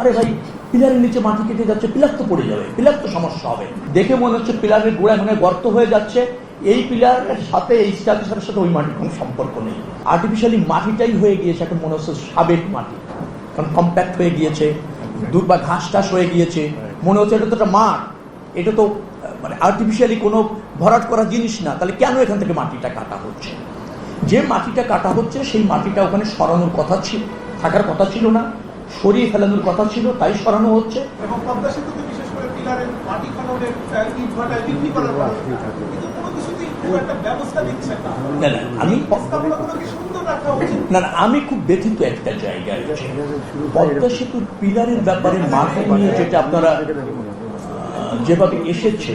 আরে ভাই পিলারের নিচে মাটি কেটে যাচ্ছে, পিলার তো পড়ে যাবে, পিলার তো সমস্যা হবে। দেখে মনে হচ্ছে পিলারের গোড়ায় মনে গর্ত হয়ে যাচ্ছে, এই পিলারের সাথে এই স্ট্রাকচারের সাথে ওই মাটির কোনো সম্পর্ক নেই। আর্টিফিশিয়ালি মাটিটাই হয়ে গিয়েছে এখন মনে হচ্ছে সাবেক মাটি, কারণ কম্প্যাক্ট হয়ে গিয়েছে, দূর বা ঘাস টাস হয়ে গিয়েছে, মনে হচ্ছে এটা তো একটা মাঠ, এটা তো মানে আর্টিফিশিয়ালি কোনো ভরাট করা জিনিস না। তাহলে কেন এখান থেকে মাটিটা কাটা হচ্ছে? যে মাটিটা কাটা হচ্ছে সেই মাটিটা ওখানে সরানোর কথা ছিল, থাকার কথা ছিল না, সরিয়ে ফেলানোর কথা ছিল, তাই সরানো হচ্ছে। এবং পদ্মা সেতুতে বিশেষ করে পিলারের মাটি খননের ইট ভাটায় বিক্রি করার কিন্তু কোনো কিছুতেই খুব একটা ব্যবস্থা নিচ্ছে না। আমি খুব ব্যথিত একটা জায়গায়। পদ্মা সেতুর পিলারের ব্যাপারে মাঠে নিয়ে যেটা আপনারা যেভাবে এসেছে,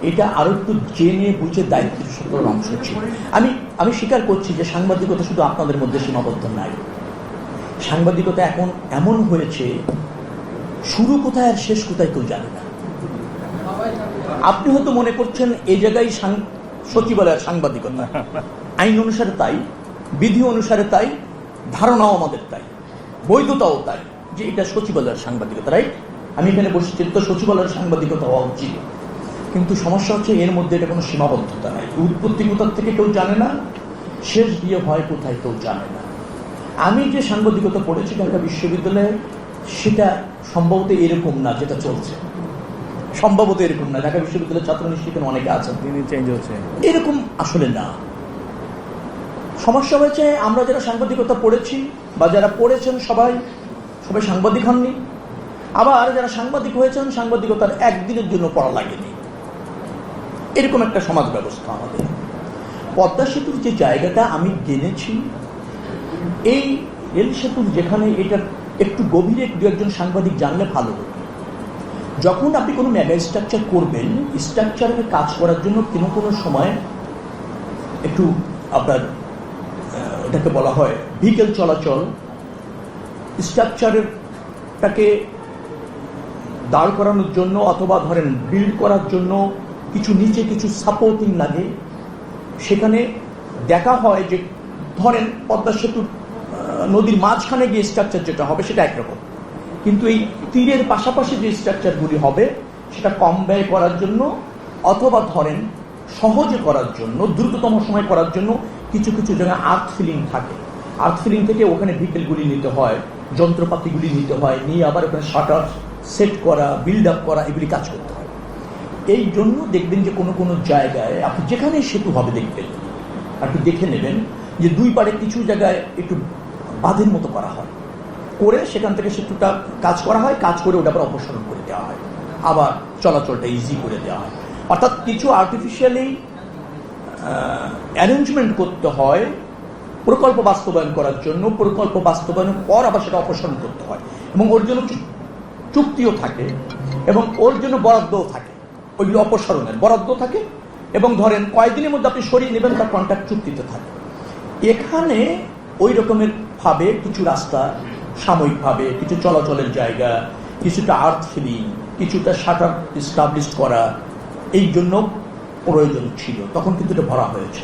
এটা আরো একটু জেনে বুঝে দায়িত্বের অংশ ছিল। আমি স্বীকার করছি যে সাংবাদিকতা শুধু আপনাদের মধ্যে সীমাবদ্ধ নাই। সাংবাদিকতা এখন এমন হয়েছে শুরু কোথায় আর শেষ কোথায় কেউ জানে না। আপনি হয়তো মনে করছেন এই জায়গায় সচিবালয়ের সাংবাদিকতা, আইন অনুসারে তাই, বিধি অনুসারে তাই, ধারণাও আমাদের তাই, বৈধতাও তাই, যে এটা সচিবালয়ের সাংবাদিকতা, রাইট? আমি এখানে বসেছি, তো সচিবালয়ের সাংবাদিকতা হওয়া উচিত। কিন্তু সমস্যা হচ্ছে এর মধ্যে এটা কোনো সীমাবদ্ধতা নাই। উৎপত্তি কোথার থেকে কেউ জানে না, শেষ দিয়ে হয় কোথায় কেউ জানে না। আমি যে সাংবাদিকতা পড়েছি ঢাকা বিশ্ববিদ্যালয়ে, সেটা সম্ভবত এরকম না যেটা চলছে, সম্ভবত এরকম না। ঢাকা বিশ্ববিদ্যালয়ের ছাত্র নিশ্চিত অনেকে আছেন, এরকম আসলে না। সমস্যা হয়েছে আমরা যারা সাংবাদিকতা পড়েছি বা যারা পড়েছেন সবাই সাংবাদিক হননি, আবার যারা সাংবাদিক হয়েছেন সাংবাদিকতার একদিনের জন্য পড়া লাগেনি, এরকম একটা সমাজ ব্যবস্থা আমাদের। পদ্মা সেতুর যে জায়গাটা আমি জেনেছি, এই রেল সেতুর যেখানে এটা একটু গভীরে দু একজন সাংবাদিক জানলে ভালো হতো। যখন আপনি কোনো মেগা স্ট্রাকচার করবেন, স্ট্রাকচারের কাজ করার জন্য কোনো সময় একটু আপনার এটাকে বলা হয় ভেহিকেল চলাচল, স্ট্রাকচারটাকে দাঁড় করানোর জন্য অথবা ধরেন বিল্ড করার জন্য কিছু নিচে কিছু সাপোর্টিং লাগে। সেখানে দেখা হয় যে ধরেন পদ্মা সেতুর নদীর মাঝখানে গিয়ে স্ট্রাকচার যেটা হবে সেটা একরকম, কিন্তু এই তীরের পাশাপাশি যে স্ট্রাকচারগুলি হবে সেটা কম ব্যয় করার জন্য অথবা ধরেন সহজে করার জন্য, দ্রুততম সময় করার জন্য কিছু কিছু জায়গায় আর্থ ফিলিং থাকে। আর্থ ফিলিং থেকে ওখানে ভিকেলগুলি নিতে হয়, যন্ত্রপাতিগুলি নিতে হয়, নিয়ে আবার ওখানে শাটার সেট করা, বিল্ড আপ করা, এগুলি কাজ করতে হয়। এই জন্য দেখবেন যে কোনো কোনো জায়গায় আপনি যেখানে সেতু হবে দেখবেন, আপনি দেখে নেবেন যে দুই পারে কিছু জায়গায় একটু বাঁধের মতো করা হয়, করে সেখান থেকে সেতুটা কাজ করা হয়, কাজ করে ওটা আবার অপসারণ করে দেওয়া হয়, আবার চলাচলটা ইজি করে দেওয়া হয়। অর্থাৎ কিছু আর্টিফিশিয়ালি অ্যারেঞ্জমেন্ট করতে হয় প্রকল্প বাস্তবায়ন করার জন্য, প্রকল্প বাস্তবায়নের পর আবার সেটা অপসারণ করতে হয়, এবং ওর জন্য চুক্তিও থাকে এবং ওর জন্য বরাদ্দও থাকে, ওইগুলো অপসারণের বরাদ্দ থাকে, এবং ধরেন কয়েকদিনের মধ্যে আপনি সরিয়ে নেবেন তার কন্ট্রাক্ট চুক্তিতে থাকে। এখানে ওই রকমের ভাবে কিছু রাস্তা সাময়িকভাবে, কিছু চলাচলের জায়গা, কিছুটা আর্থ ফিলিং, কিছুটা শাটার এস্টাবলিশ করা, এই জন্য প্রয়োজন ছিল। তখন কিন্তু এটা ভরা হয়েছে।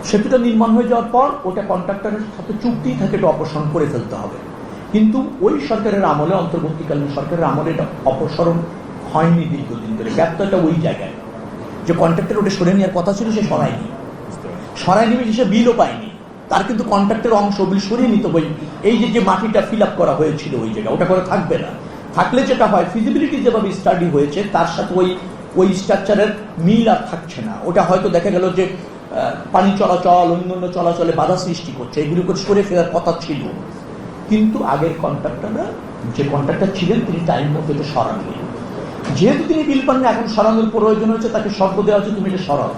সেতুটা নির্মাণ হয়ে যাওয়ার পর ওটা কন্ট্রাক্টরের সাথে চুক্তি থাকে, এটা অপসারণ করে ফেলতে হবে। কিন্তু ওই সরকারের আমলে, অন্তর্বর্তীকালীন সরকারের আমলে এটা অপসারণ হয়নি দীর্ঘদিন ধরে। ব্যর্থতা ওই জায়গায় যে কন্ট্রাক্টর ওটা সরে নেওয়ার কথা ছিল, সে সরায়নি, সে বিলও পায়নি। তার কিন্তু কন্ট্রাক্টের অংশ বিল সরিয়ে নিতে হবে। এই যে মাটিটা ফিল আপ করা হয়েছিল ওই জায়গায়, ওটা করে থাকবে না। থাকলে যেটা হয়, ফিজিবিলিটি যেভাবে স্টাডি হয়েছে তার সাথে ওই স্ট্রাকচারের মিল আর থাকছে না। ওটা হয়তো দেখা গেল যে পানি চলাচল, অন্যান্য চলাচলে বাধা সৃষ্টি করছে, এগুলো করে সরে ফেরার কথা ছিল। কিন্তু আগের কন্ট্রাক্টররা, যে কন্ট্রাক্টর ছিলেন, তিনি টাইম মতো এটা সরাননি। যেহেতু তিনি বিল পাননি, এখন সরানোর প্রয়োজন হয়েছে, তাকে শর্ত দেওয়া হচ্ছে তুমি এটা সরাও।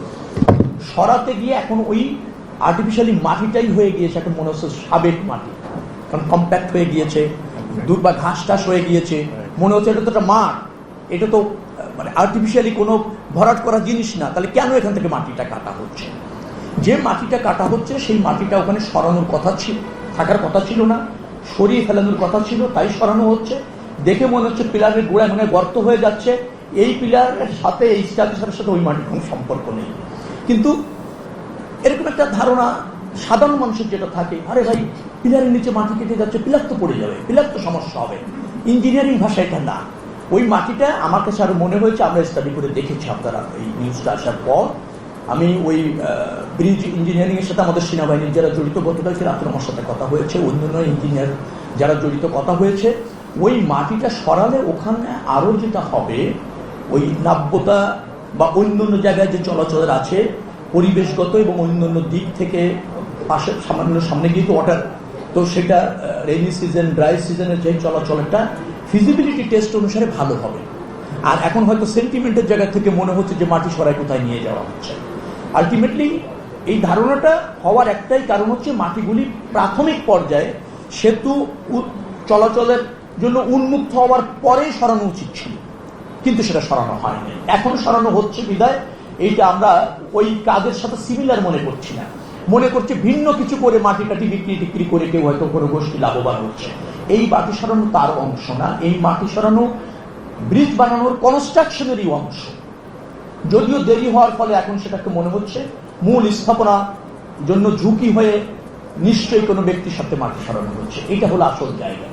সরাতে গিয়ে এখন ওই আর্টিফিশিয়ালি মাটিটাই হয়ে গিয়েছে এখন মনে হচ্ছে সাবেক মাটি, কারণ কম্প্যাক্ট হয়ে গিয়েছে, দূর বা ঘাস টাস হয়ে গিয়েছে, মনে হচ্ছে এটা তো একটা মাঠ, এটা তো মানে আর্টিফিশিয়ালি কোনো ভরাট করা জিনিস না। তাহলে কেন এখান থেকে মাটিটা কাটা হচ্ছে? যে মাটিটা কাটা হচ্ছে সেই মাটিটা ওখানে সরানোর কথা ছিল, থাকার কথা ছিল না, সরিয়ে ফেলানোর কথা ছিল, তাই সরানো হচ্ছে। দেখে মনে হচ্ছে পিলারের গোড়ায় মনে গর্ত হয়ে যাচ্ছে, এই পিলারের সাথে এই স্ট্রাকচারের সাথে ওই মাটির কোনো সম্পর্ক নেই। কিন্তু এরকম একটা ধারণা সাধারণ মানুষের যেটা থাকে, আরে ভাই পিলারের নিচে মাটি কেটে যাচ্ছে, পিলার তো পড়ে যাবে, পিলার তো সমস্যা হবে। ইঞ্জিনিয়ারিং ভাষা এটা না। ওই মাটিটা আমার কাছে আরো মনে হয়েছে, আমরা স্টাডি করে দেখেছি, আপনারা এই নিউজটা আসার পর আমি ওই ব্রিজ ইঞ্জিনিয়ারিং এর সাথে আমাদের সেনাবাহিনীর যারা জড়িত, গতকালকে রাত্রে আমার সাথে কথা হয়েছে, অন্যান্য ইঞ্জিনিয়ার যারা জড়িত কথা হয়েছে, ওই মাটিটা সরালে ওখানে আরো যেটা হবে, ওই নাব্যতা বা অন্যান্য জায়গায় যে চলাচলের আছে পরিবেশগত এবং অন্যান্য দিক থেকে, পাশে সামনে গিয়ে তো ওয়াটার, তো সেটা রেইনি সিজন ড্রাই সিজনের যে চলাচলটা ফিজিবিলিটি টেস্ট অনুসারে ভালো হবে। আর এখন হয়তো সেন্টিমেন্টের জায়গা থেকে মনে হচ্ছে যে মাটি সরাই কোথায় নিয়ে যাওয়া হচ্ছে। আলটিমেটলি এই ধারণাটা হওয়ার একটাই কারণ হচ্ছে, মাটিগুলি প্রাথমিক পর্যায়ে সেতু চলাচলের জন্য উন্মুক্ত হওয়ার পরেই সরানো উচিত ছিল, কিন্তু সেটা সরানো হয়নি। এখন সরানো হচ্ছে বিধায় এইটা আমরা ওই কাজের সাথে সিমিলার মনে করছি না, মনে করছে ভিন্ন কিছু করে মাটি টাটি বিক্রি করে কেউ হয়তো কোনো গোষ্ঠী লাভবান হচ্ছে। এই মাটি সরানো তার অংশ না, এই মাটি সরানো ব্রিজ বানানোর কনস্ট্রাকশনেরই অংশ। যদিও দেরি হওয়ার ফলে এখন সেটাকে মনে হচ্ছে মূল স্থাপনা জন্য ঝুঁকি হয়ে নিশ্চয়ই কোনো ব্যক্তির সাথে মাটি সরানো হচ্ছে। এটা হলো আসল জায়গা।